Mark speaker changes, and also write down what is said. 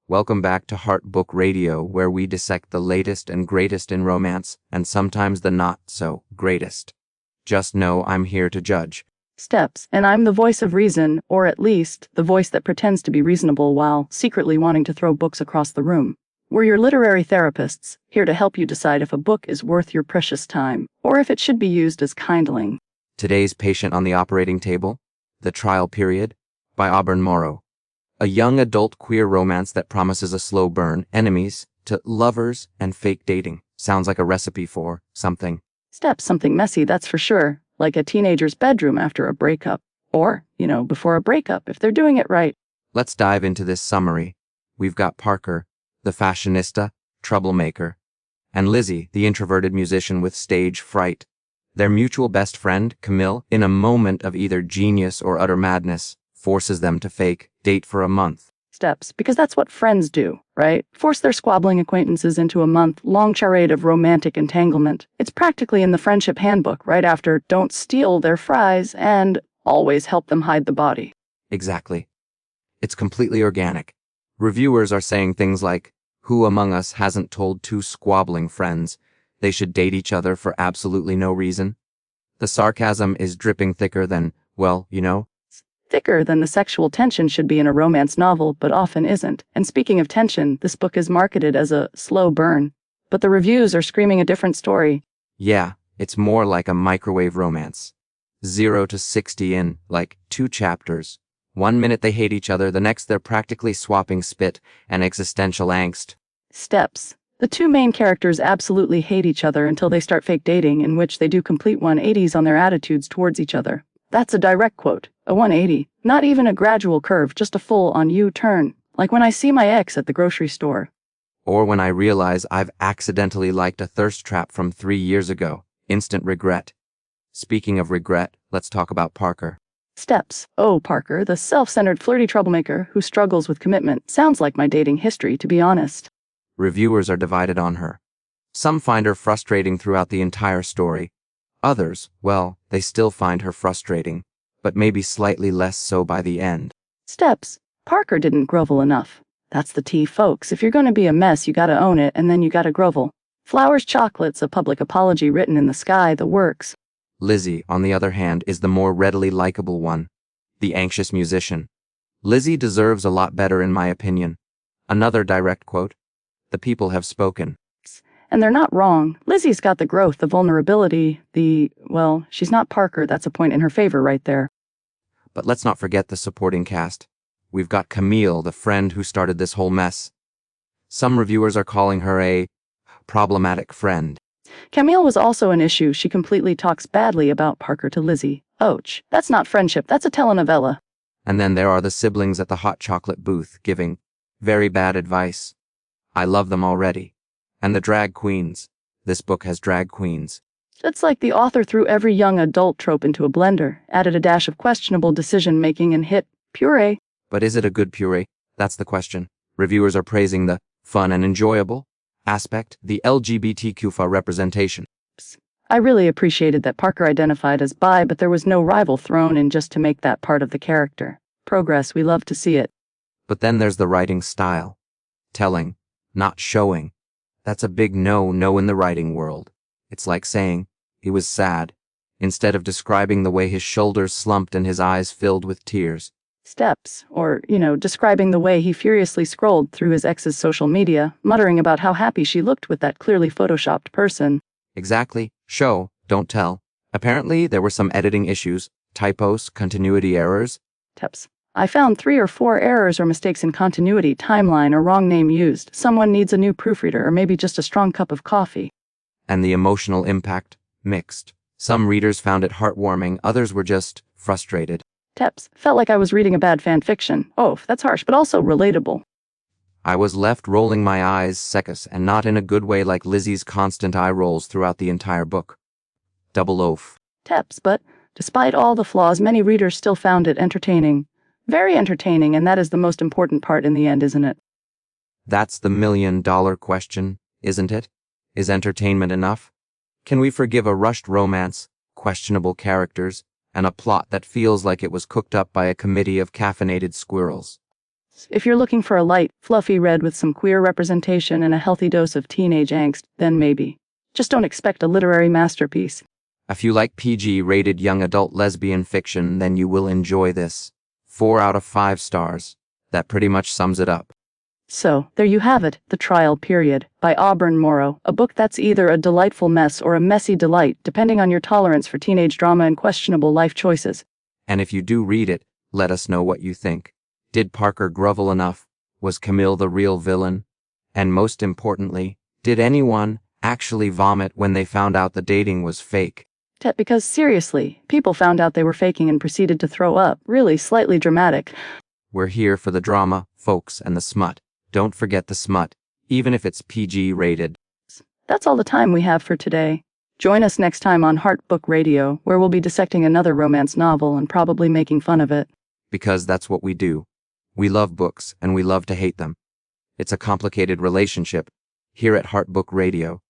Speaker 1: Welcome back to Heart Book Radio, where we dissect the latest and greatest in romance, and sometimes the not-so-greatest. Just know I'm here to judge.
Speaker 2: Steps, and I'm the voice of reason, or at least, the voice that pretends to be reasonable while secretly wanting to throw books across the room. We're your literary therapists, here to help you decide if a book is worth your precious time, or if it should be used as kindling.
Speaker 1: Today's Patient on the Operating Table, The Trial Period, by Auburn Morrow. A young adult queer romance that promises a slow burn, enemies to lovers, and fake dating. Sounds like a recipe for something.
Speaker 2: Steps, something messy, that's for sure, like a teenager's bedroom after a breakup. Or, before a breakup, if they're doing it right.
Speaker 1: Let's dive into this summary. We've got Parker, the fashionista, troublemaker, and Lizzie, the introverted musician with stage fright. Their mutual best friend, Camille, in a moment of either genius or utter madness, forces them to fake date for a month.
Speaker 2: Steps, because that's what friends do, right? Force their squabbling acquaintances into a month-long charade of romantic entanglement. It's practically in the friendship handbook, right after don't steal their fries and always help them hide the body.
Speaker 1: Exactly. It's completely organic. Reviewers are saying things like, who among us hasn't told two squabbling friends they should date each other for absolutely no reason? The sarcasm is dripping thicker than,
Speaker 2: Thicker than the sexual tension should be in a romance novel, but often isn't. And speaking of tension, this book is marketed as a slow burn. But the reviews are screaming a different story.
Speaker 1: Yeah, it's more like a microwave romance. 0 to 60 in, 2 chapters. 1 minute they hate each other, the next they're practically swapping spit and existential angst.
Speaker 2: Steps. The two main characters absolutely hate each other until they start fake dating, in which they do complete 180s on their attitudes towards each other. That's a direct quote. A 180. Not even a gradual curve, just a full-on U-turn. Like when I see my ex at the grocery store.
Speaker 1: Or when I realize I've accidentally liked a thirst trap from 3 years ago. Instant regret. Speaking of regret, let's talk about Parker.
Speaker 2: Steps. Oh, Parker, the self-centered flirty troublemaker who struggles with commitment. Sounds like my dating history, to be honest.
Speaker 1: Reviewers are divided on her. Some find her frustrating throughout the entire story. Others, they still find her frustrating, but maybe slightly less so by the end.
Speaker 2: Steps. Parker didn't grovel enough. That's the tea, folks. If you're going to be a mess, you gotta own it, and then you gotta grovel. Flowers, chocolates, a public apology written in the sky, the works.
Speaker 1: Lizzie, on the other hand, is the more readily likable one. The anxious musician. Lizzie deserves a lot better in my opinion. Another direct quote. The people have spoken.
Speaker 2: And they're not wrong. Lizzie's got the growth, the vulnerability, she's not Parker. That's a point in her favor right there.
Speaker 1: But let's not forget the supporting cast. We've got Camille, the friend who started this whole mess. Some reviewers are calling her a problematic friend.
Speaker 2: Camille was also an issue. She completely talks badly about Parker to Lizzie. Ouch. That's not friendship. That's a telenovela.
Speaker 1: And then there are the siblings at the hot chocolate booth giving very bad advice. I love them already. And the drag queens. This book has drag queens.
Speaker 2: It's like the author threw every young adult trope into a blender, added a dash of questionable decision-making, and hit puree.
Speaker 1: But is it a good puree? That's the question. Reviewers are praising the fun and enjoyable aspect, the LGBTQ representation.
Speaker 2: I really appreciated that Parker identified as bi, but there was no rival thrown in just to make that part of the character. Progress, we love to see it.
Speaker 1: But then there's the writing style. Telling, not showing. That's a big no in the writing world. It's like saying, he was sad, instead of describing the way his shoulders slumped and his eyes filled with tears.
Speaker 2: Steps, or, describing the way he furiously scrolled through his ex's social media, muttering about how happy she looked with that clearly photoshopped person.
Speaker 1: Exactly. Show, don't tell. Apparently, there were some editing issues, typos, continuity errors.
Speaker 2: Steps. I found 3 or 4 errors or mistakes in continuity, timeline, or wrong name used. Someone needs a new proofreader or maybe just a strong cup of coffee.
Speaker 1: And the emotional impact, mixed. Some readers found it heartwarming, others were just frustrated.
Speaker 2: Teps. Felt like I was reading a bad fan fiction. Oh, that's harsh, but also relatable.
Speaker 1: I was left rolling my eyes, secus, and not in a good way like Lizzie's constant eye rolls throughout the entire book. Double oaf.
Speaker 2: Teps, but despite all the flaws, many readers still found it entertaining. Very entertaining, and that is the most important part in the end, isn't it?
Speaker 1: That's the $1,000,000 question, isn't it? Is entertainment enough? Can we forgive a rushed romance, questionable characters, and a plot that feels like it was cooked up by a committee of caffeinated squirrels?
Speaker 2: If you're looking for a light, fluffy read with some queer representation and a healthy dose of teenage angst, then maybe. Just don't expect a literary masterpiece.
Speaker 1: If you like PG-rated young adult lesbian fiction, then you will enjoy this. 4 out of 5 stars. That pretty much sums it up.
Speaker 2: So, there you have it, The Trial Period, by Auburn Morrow, a book that's either a delightful mess or a messy delight, depending on your tolerance for teenage drama and questionable life choices.
Speaker 1: And if you do read it, let us know what you think. Did Parker grovel enough? Was Camille the real villain? And most importantly, did anyone actually vomit when they found out the dating was fake?
Speaker 2: Because seriously, people found out they were faking and proceeded to throw up, really slightly dramatic.
Speaker 1: We're here for the drama, folks, and the smut. Don't forget the smut, even if it's PG rated.
Speaker 2: That's all the time we have for today. Join us next time on Heart Book Radio, where we'll be dissecting another romance novel and probably making fun of it.
Speaker 1: Because that's what we do. We love books and we love to hate them. It's a complicated relationship here at Heart Book Radio.